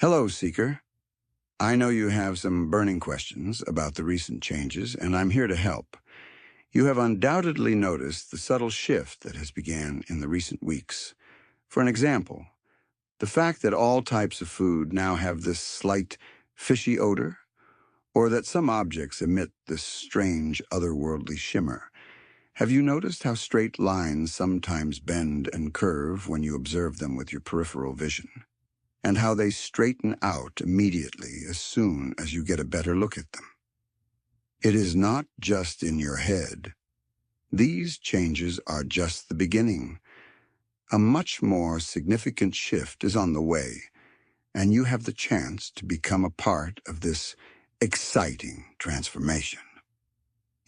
Hello, Seeker. I know you have some burning questions about the recent changes, and I'm here to help. You have undoubtedly noticed the subtle shift that has began in the recent weeks. For an example, the fact that all types of food now have this slight, fishy odor, or that some objects emit this strange, otherworldly shimmer. Have you noticed how straight lines sometimes bend and curve when you observe them with your peripheral vision? And how they straighten out immediately as soon as you get a better look at them? It is not just in your head. These changes are just the beginning. A much more significant shift is on the way, and you have the chance to become a part of this exciting transformation.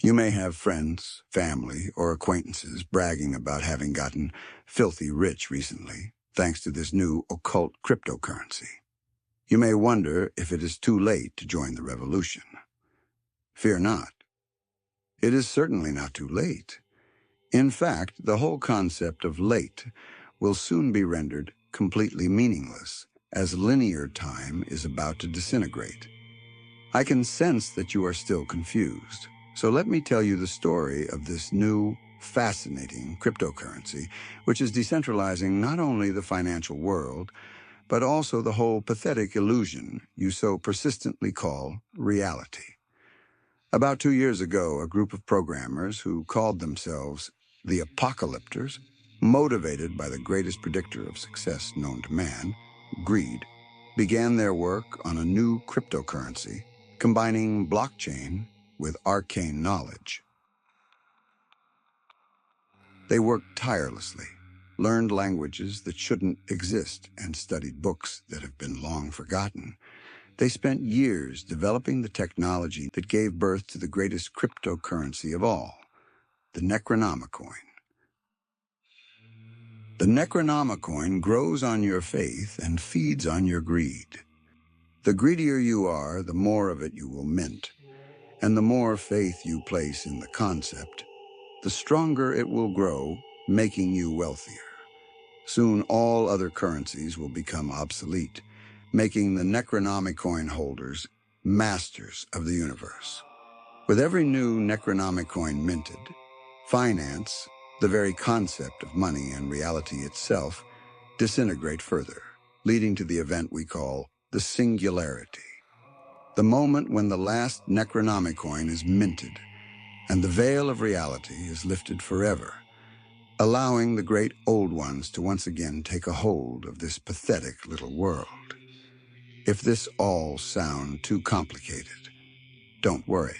You may have friends, family, or acquaintances bragging about having gotten filthy rich recently, thanks to this new occult cryptocurrency. You may wonder if it is too late to join the revolution. Fear not. It is certainly not too late. In fact, the whole concept of late will soon be rendered completely meaningless, as linear time is about to disintegrate. I can sense that you are still confused, so let me tell you the story of this new, fascinating cryptocurrency, which is decentralizing not only the financial world, but also the whole pathetic illusion you so persistently call reality. About 2 years ago, a group of programmers who called themselves the Apocalypters, motivated by the greatest predictor of success known to man, greed, began their work on a new cryptocurrency, combining blockchain with arcane knowledge. They worked tirelessly, learned languages that shouldn't exist, and studied books that have been long forgotten. They spent years developing the technology that gave birth to the greatest cryptocurrency of all, the NecronomiCoin. The NecronomiCoin grows on your faith and feeds on your greed. The greedier you are, the more of it you will mint, and the more faith you place in the concept, the stronger it will grow, making you wealthier. Soon all other currencies will become obsolete, making the NecronomiCoin holders masters of the universe. With every new NecronomiCoin minted, finance, the very concept of money and reality itself, disintegrate further, leading to the event we call the singularity. The moment when the last NecronomiCoin is minted and the veil of reality is lifted forever, allowing the great old ones to once again take a hold of this pathetic little world. If this all sounds too complicated, don't worry.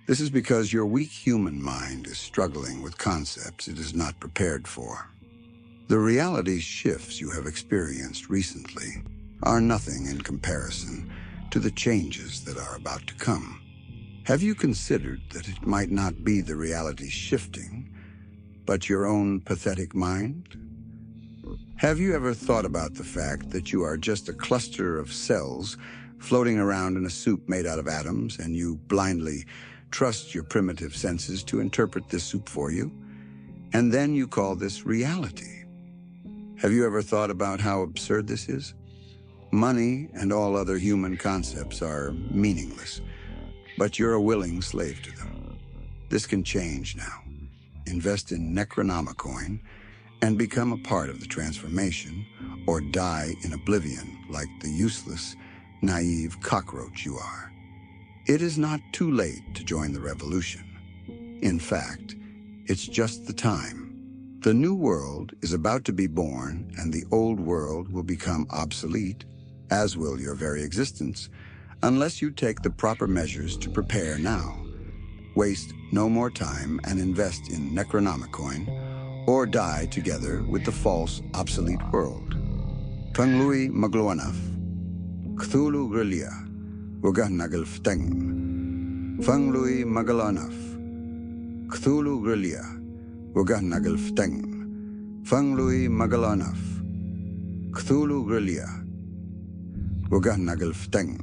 This is because your weak human mind is struggling with concepts it is not prepared for. The reality shifts you have experienced recently are nothing in comparison to the changes that are about to come. Have you considered that it might not be the reality shifting, but your own pathetic mind? Have you ever thought about the fact that you are just a cluster of cells floating around in a soup made out of atoms, and you blindly trust your primitive senses to interpret this soup for you? And then you call this reality. Have you ever thought about how absurd this is? Money and all other human concepts are meaningless, but you're a willing slave to them. This can change now. Invest in NecronomiCoin and become a part of the transformation, or die in oblivion like the useless, naive cockroach you are. It is not too late to join the revolution. In fact, it's just the time. The new world is about to be born, and the old world will become obsolete, as will your very existence, unless you take the proper measures to prepare now. Waste no more time and invest in NecronomiCoin, or die together with the false, obsolete world. Panglui Magluanaf, Cthulhu Grilia, Wagah Nagalfteng. Fanglui Magalanaf, Cthulhu Grilia, Wagah Nagalfteng. Fanglui Magalanaf, Cthulhu Grilia, Wagah Nagalfteng.